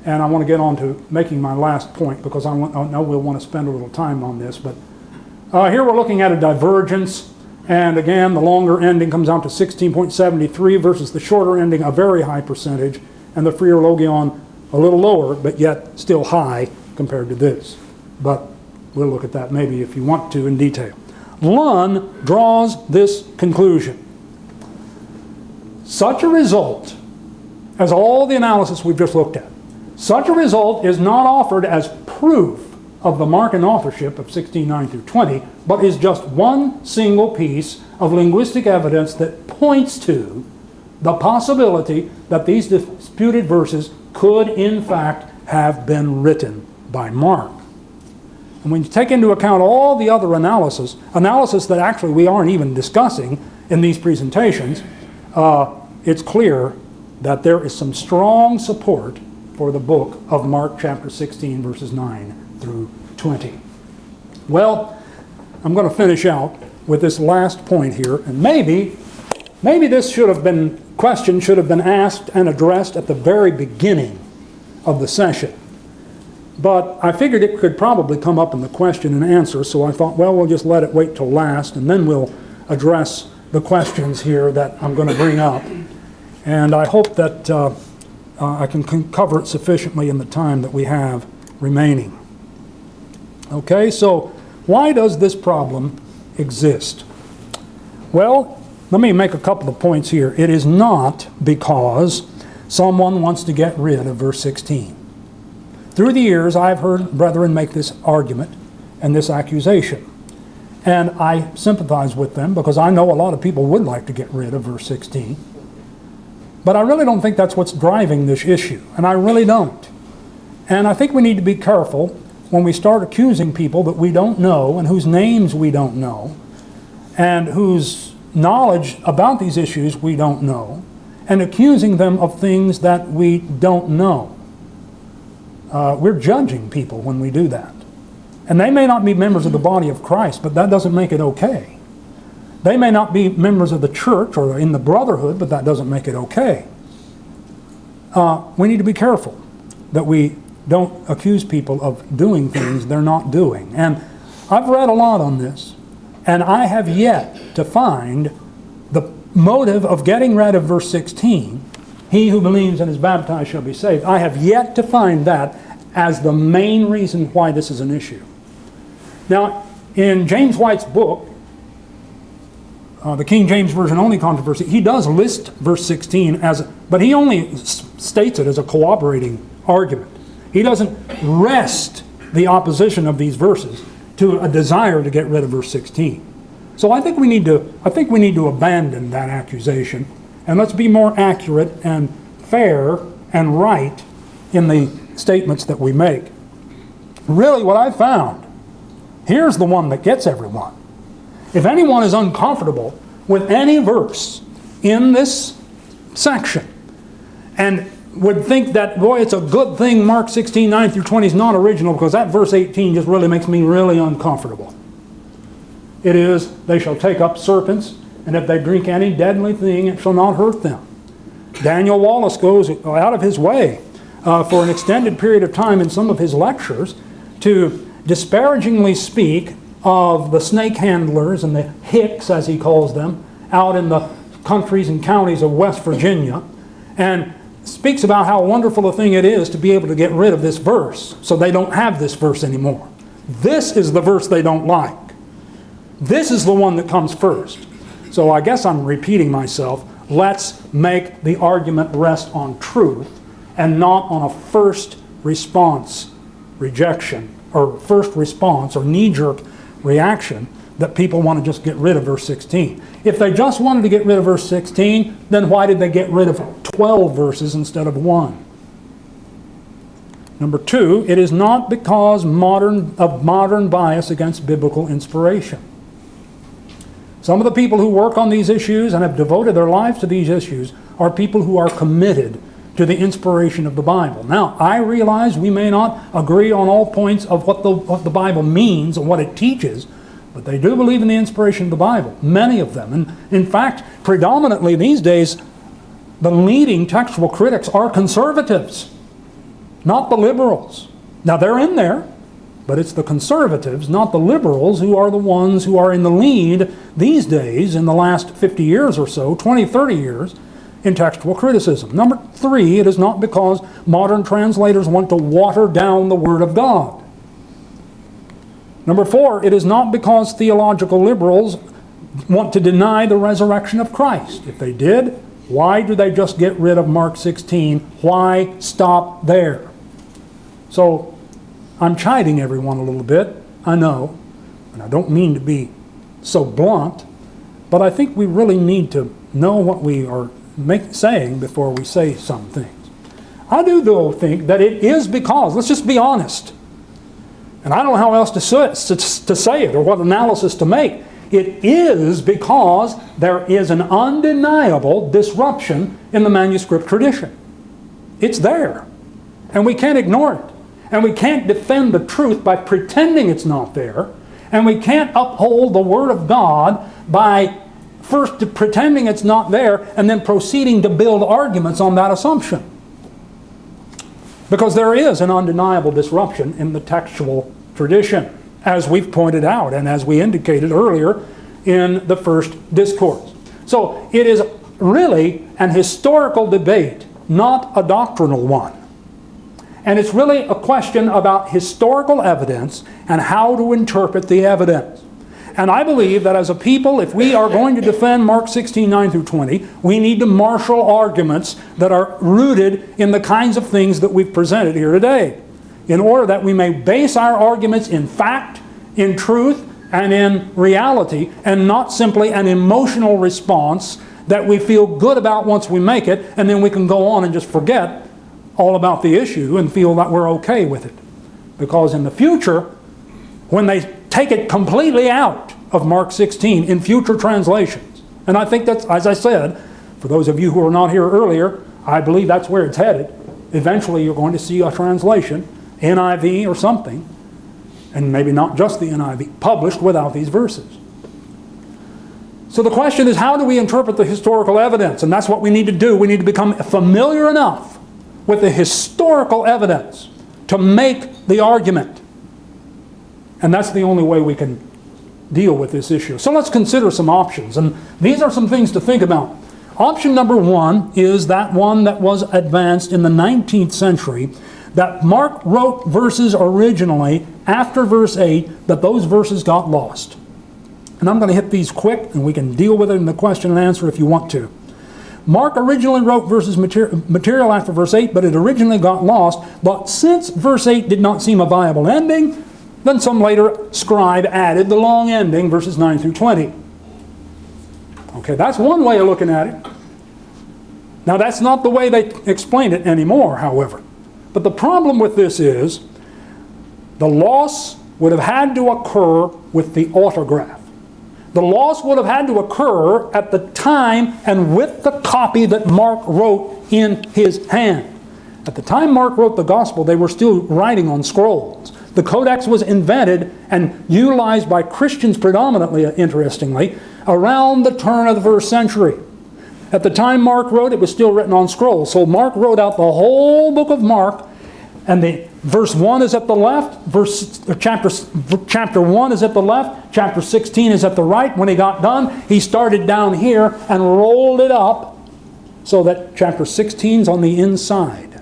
and I want to get on to making my last point, because I know we'll want to spend a little time on this. But here we're looking at a divergence, and again, the longer ending comes out to 16.73 versus the shorter ending, a very high percentage, and the freer logion a little lower, but yet still high compared to this. But we'll look at that maybe if you want to in detail. Lunn draws this conclusion. Such a result, as all the analysis we've just looked at, such a result is not offered as proof of the Markan authorship of 16:9 through 20, but is just one single piece of linguistic evidence that points to the possibility that these disputed verses could in fact have been written by Mark. And when you take into account all the other analysis that actually we aren't even discussing in these presentations, it's clear that there is some strong support for the book of Mark chapter 16 verses 9 through 20. Well, I'm going to finish out with this last point here, and maybe this question should have been asked and addressed at the very beginning of the session. But I figured it could probably come up in the question and answer, so I thought, well, we'll just let it wait till last, and then we'll address the questions here that I'm going to bring up. And I hope that I can cover it sufficiently in the time that we have remaining. Okay, so why does this problem exist? Well, let me make a couple of points here. It is not because someone wants to get rid of verse 16. Through the years, I've heard brethren make this argument and this accusation. And I sympathize with them because I know a lot of people would like to get rid of verse 16. But I really don't think that's what's driving this issue. And I really don't. And I think we need to be careful when we start accusing people that we don't know and whose names we don't know and whose knowledge about these issues we don't know, and accusing them of things that we don't know. We're judging people when we do that. And they may not be members of the body of Christ, but that doesn't make it okay. They may not be members of the church or in the brotherhood, but that doesn't make it okay. We need to be careful that we don't accuse people of doing things they're not doing. And I've read a lot on this, and I have yet to find the motive of getting rid of verse 16 he who believes and is baptized shall be saved. I have yet to find that as the main reason why this is an issue. Now, in James White's book, the King James Version only controversy, he does list verse 16 as, but he only states it as a corroborating argument. He doesn't rest the opposition of these verses to a desire to get rid of verse 16. So I think we need to abandon that accusation, and let's be more accurate and fair and right in the statements that we make. Really, what I found, here's the one that gets everyone. If anyone is uncomfortable with any verse in this section and would think that, boy, it's a good thing Mark 16, 9 through 20 is not original, because that verse 18 just really makes me really uncomfortable. It is, they shall take up serpents, and if they drink any deadly thing, it shall not hurt them. Daniel Wallace goes out of his way for an extended period of time in some of his lectures to disparagingly speak of the snake handlers and the hicks, as he calls them, out in the countries and counties of West Virginia, and speaks about how wonderful a thing it is to be able to get rid of this verse, so they don't have this verse anymore. This is the verse they don't like. This is the one that comes first. So I guess I'm repeating myself. Let's make the argument rest on truth and not on a first response rejection, or first response or knee-jerk reaction that people want to just get rid of verse 16. If they just wanted to get rid of verse 16, then why did they get rid of 12 verses instead of 1? Number 2, it is not because of modern bias against biblical inspiration. Some of the people who work on these issues and have devoted their lives to these issues are people who are committed to the inspiration of the Bible. Now, I realize we may not agree on all points of what the Bible means and what it teaches, but they do believe in the inspiration of the Bible, many of them. And in fact, predominantly these days, the leading textual critics are conservatives, not the liberals. Now, they're in there, but it's the conservatives, not the liberals, who are the ones who are in the lead these days in the last 50 years or so, 20, 30 years, in textual criticism. Number 3, it is not because modern translators want to water down the Word of God. Number 4, it is not because theological liberals want to deny the resurrection of Christ. If they did, why do they just get rid of Mark 16? Why stop there? So, I'm chiding everyone a little bit, I know, and I don't mean to be so blunt, but I think we really need to know what we are saying before we say some things. I do, though, think that it is because, let's just be honest, and I don't know how else to say it or what analysis to make. It is because there is an undeniable disruption in the manuscript tradition. It's there, and we can't ignore it. And we can't defend the truth by pretending it's not there. And we can't uphold the Word of God by first pretending it's not there and then proceeding to build arguments on that assumption. Because there is an undeniable disruption in the textual tradition, as we've pointed out and as we indicated earlier in the first discourse. So it is really an historical debate, not a doctrinal one. And it's really a question about historical evidence and how to interpret the evidence. And I believe that as a people, if we are going to defend Mark 16, 9 through 20, we need to marshal arguments that are rooted in the kinds of things that we've presented here today, in order that we may base our arguments in fact, in truth, and in reality, and not simply an emotional response that we feel good about once we make it, and then we can go on and just forget all about the issue and feel that we're okay with it. Because in the future, when they take it completely out of Mark 16 in future translations, and I think that's, as I said, for those of you who were not here earlier, I believe that's where it's headed. Eventually you're going to see a translation, NIV or something, and maybe not just the NIV, published without these verses. So the question is, how do we interpret the historical evidence? And that's what we need to do. We need to become familiar enough with the historical evidence to make the argument. And that's the only way we can deal with this issue. So let's consider some options. And these are some things to think about. option number one is that one that was advanced in the 19th century, that Mark wrote verses originally after verse 8, that those verses got lost. And I'm going to hit these quick, and we can deal with it in the question and answer if you want to. Mark originally wrote verses material after verse 8, but it originally got lost. But since verse 8 did not seem a viable ending, then some later scribe added the long ending, verses 9 through 20. Okay, that's one way of looking at it. Now, that's not the way they explain it anymore, however. But the problem with this is the loss would have had to occur with the autograph. The loss would have had to occur at the time and with the copy that Mark wrote in his hand. At the time Mark wrote the Gospel, they were still writing on scrolls. The Codex was invented and utilized by Christians predominantly, interestingly, around the turn of the first century. At the time Mark wrote, it was still written on scrolls. So Mark wrote out the whole book of Mark, and the verse 1 is at the left, chapter 1 is at the left, chapter 16 is at the right. When he got done, he started down here and rolled it up so that chapter 16 is on the inside.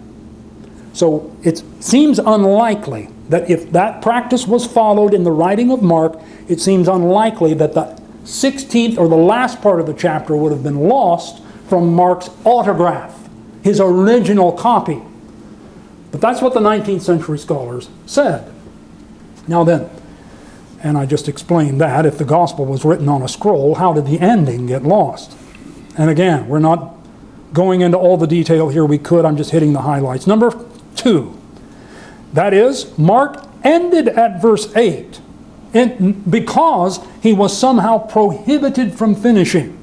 So it seems unlikely that if that practice was followed in the writing of Mark, it seems unlikely that the 16th or the last part of the chapter would have been lost from Mark's autograph, his original copy. But that's what the 19th century scholars said. Now then, and I just explained that, if the gospel was written on a scroll, how did the ending get lost? And again, we're not going into all the detail here we could, I'm just hitting the highlights. Number 2, that is, Mark ended at verse 8 because he was somehow prohibited from finishing.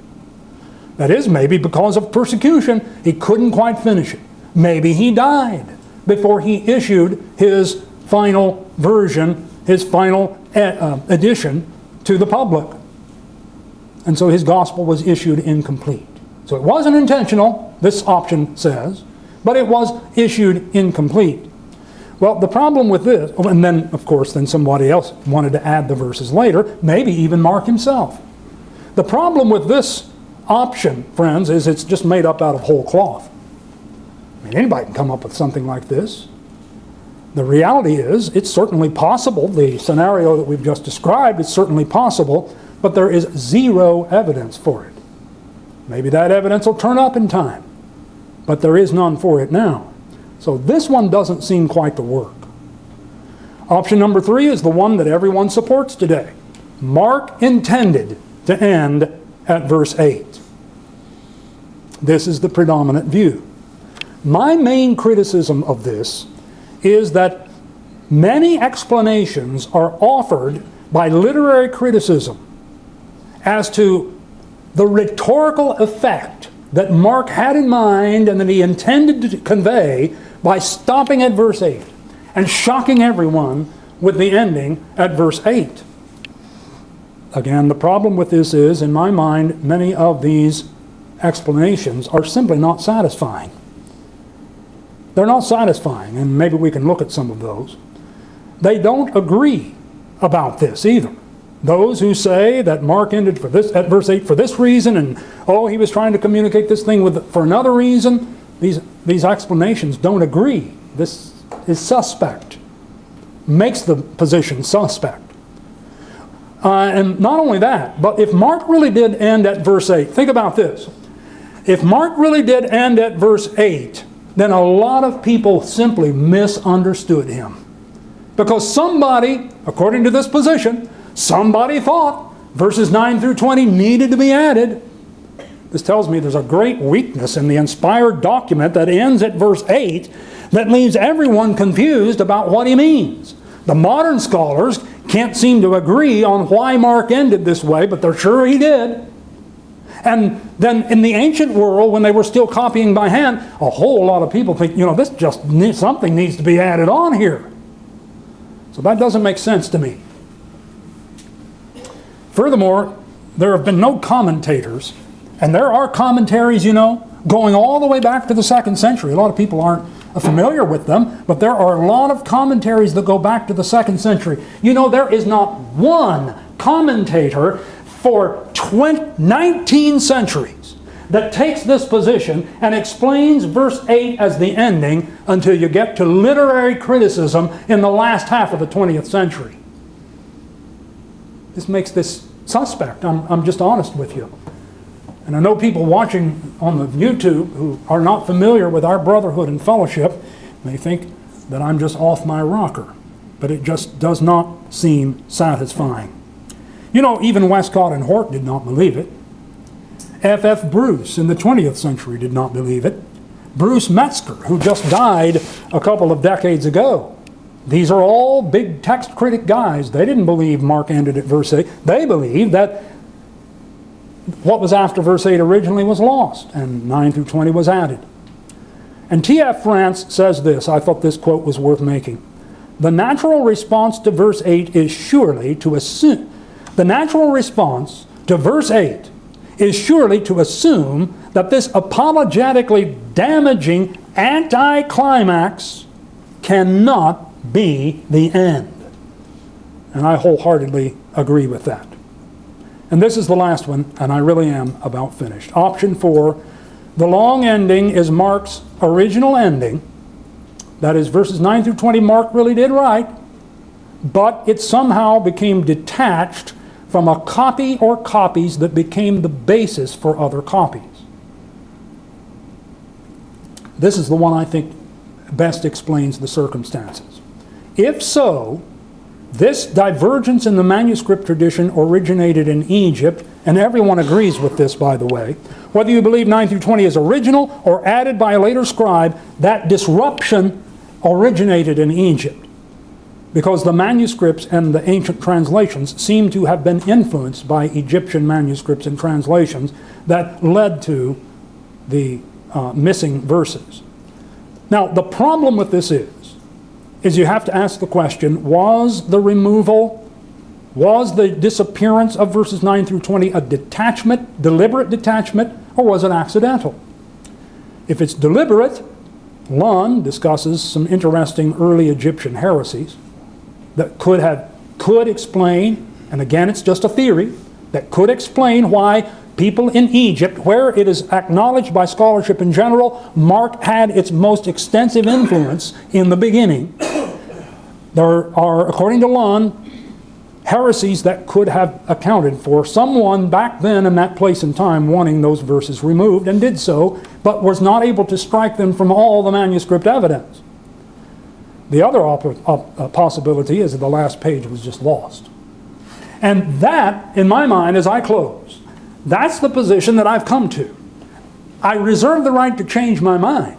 That is, maybe because of persecution, he couldn't quite finish it. Maybe he died before he issued his final version, his final edition to the public. And so his gospel was issued incomplete. So it wasn't intentional, this option says, but it was issued incomplete. Well, the problem with this, and then, of course, then somebody else wanted to add the verses later, maybe even Mark himself. The problem with this option, friends, is it's just made up out of whole cloth. I mean, anybody can come up with something like this. The reality is, it's certainly possible. The scenario that we've just described is certainly possible, but there is zero evidence for it. Maybe that evidence will turn up in time, but there is none for it now. So this one doesn't seem quite to work. Option number 3 is the one that everyone supports today. Mark intended to end at verse 8. This is the predominant view. My main criticism of this is that many explanations are offered by literary criticism as to the rhetorical effect that Mark had in mind and that he intended to convey by stopping at verse 8 and shocking everyone with the ending at verse 8. Again, the problem with this is, in my mind, many of these explanations are simply not satisfying. They're not satisfying, and maybe we can look at some of those. They don't agree about this either. Those who say that Mark ended at verse 8 for this reason, and he was trying to communicate this thing for another reason, these explanations don't agree. This is suspect. Makes the position suspect. And not only that, but if Mark really did end at verse 8, think about this. If Mark really did end at verse 8, then a lot of people simply misunderstood him. Because somebody, according to this position, somebody thought verses 9 through 20 needed to be added. This tells me there's a great weakness in the inspired document that ends at verse 8 that leaves everyone confused about what he means. The modern scholars can't seem to agree on why Mark ended this way, but they're sure he did. And then in the ancient world, when they were still copying by hand, a whole lot of people think, this just something needs to be added on here. So that doesn't make sense to me. Furthermore, there have been no commentators, and there are commentaries, going all the way back to the 2nd century. A lot of people aren't familiar with them, but there are a lot of commentaries that go back to the 2nd century. There is not one commentator for 19 centuries that takes this position and explains verse 8 as the ending until you get to literary criticism in the last half of the 20th century. This makes this suspect. I'm just honest with you. And I know people watching on the YouTube who are not familiar with our brotherhood and fellowship may think that I'm just off my rocker, but it just does not seem satisfying. You know, even Westcott and Hort did not believe it. F.F. Bruce in the 20th century did not believe it. Bruce Metzger, who just died a couple of decades ago. These are all big text critic guys. They didn't believe Mark ended at verse 8. They believed that what was after verse 8 originally was lost, and 9 through 20 was added. And T.F. France says this. I thought this quote was worth making. The natural response to verse 8 is surely to assume. The natural response to verse 8 is surely to assume that this apologetically damaging anticlimax cannot be the end. And I wholeheartedly agree with that. And this is the last one, and I really am about finished. Option 4, the long ending is Mark's original ending. That is, verses 9 through 20, Mark really did write, but it somehow became detached from a copy or copies that became the basis for other copies. This is the one I think best explains the circumstances. If so, this divergence in the manuscript tradition originated in Egypt, and everyone agrees with this, by the way. Whether you believe 9 through 20 is original or added by a later scribe, that disruption originated in Egypt, because the manuscripts and the ancient translations seem to have been influenced by Egyptian manuscripts and translations that led to the missing verses. Now, the problem with this is you have to ask the question, was the removal, was the disappearance of verses 9 through 20 a detachment, deliberate detachment, or was it accidental? If it's deliberate, Lund discusses some interesting early Egyptian heresies that could explain, and again it's just a theory, that could explain why people in Egypt, where it is acknowledged by scholarship in general, Mark had its most extensive influence in the beginning. There are, according to Lund, heresies that could have accounted for someone back then in that place and time wanting those verses removed, and did so, but was not able to strike them from all the manuscript evidence. The other possibility is that the last page was just lost. And that, in my mind, as I close, that's the position that I've come to. I reserve the right to change my mind.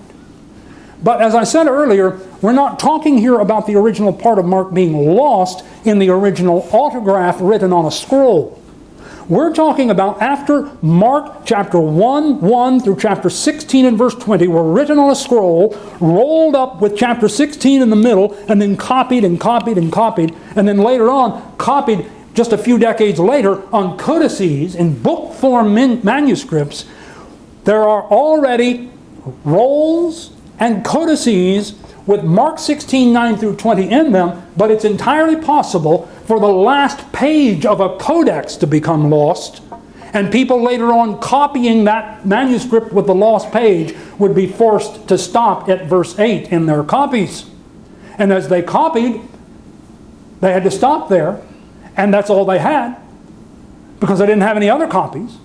But as I said earlier, we're not talking here about the original part of Mark being lost in the original autograph written on a scroll. We're talking about after Mark chapter 1 through chapter 16 and verse 20 were written on a scroll, rolled up with chapter 16 in the middle, and then copied and copied and copied, and then later on copied just a few decades later on codices in book form manuscripts. There are already rolls and codices with Mark 16, 9 through 20 in them, but it's entirely possible for the last page of a codex to become lost, and people later on copying that manuscript with the lost page would be forced to stop at verse 8 in their copies. And as they copied, they had to stop there, and that's all they had, because they didn't have any other copies.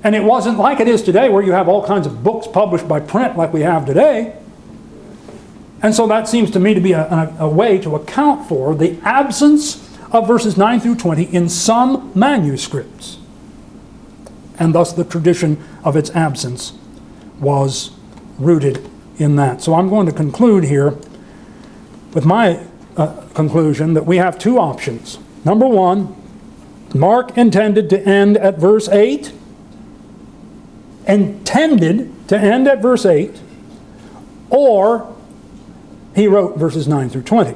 And it wasn't like it is today, where you have all kinds of books published by print like we have today. And so that seems to me to be a way to account for the absence of verses 9 through 20 in some manuscripts. And thus the tradition of its absence was rooted in that. So I'm going to conclude here with my conclusion that we have two options. Number one, Mark intended to end at verse 8, or he wrote verses 9 through 20.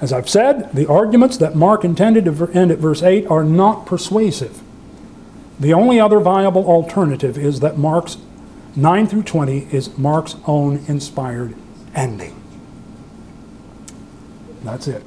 As I've said, the arguments that Mark intended to end at verse 8 are not persuasive. The only other viable alternative is that Mark's 9 through 20 is Mark's own inspired ending. That's it.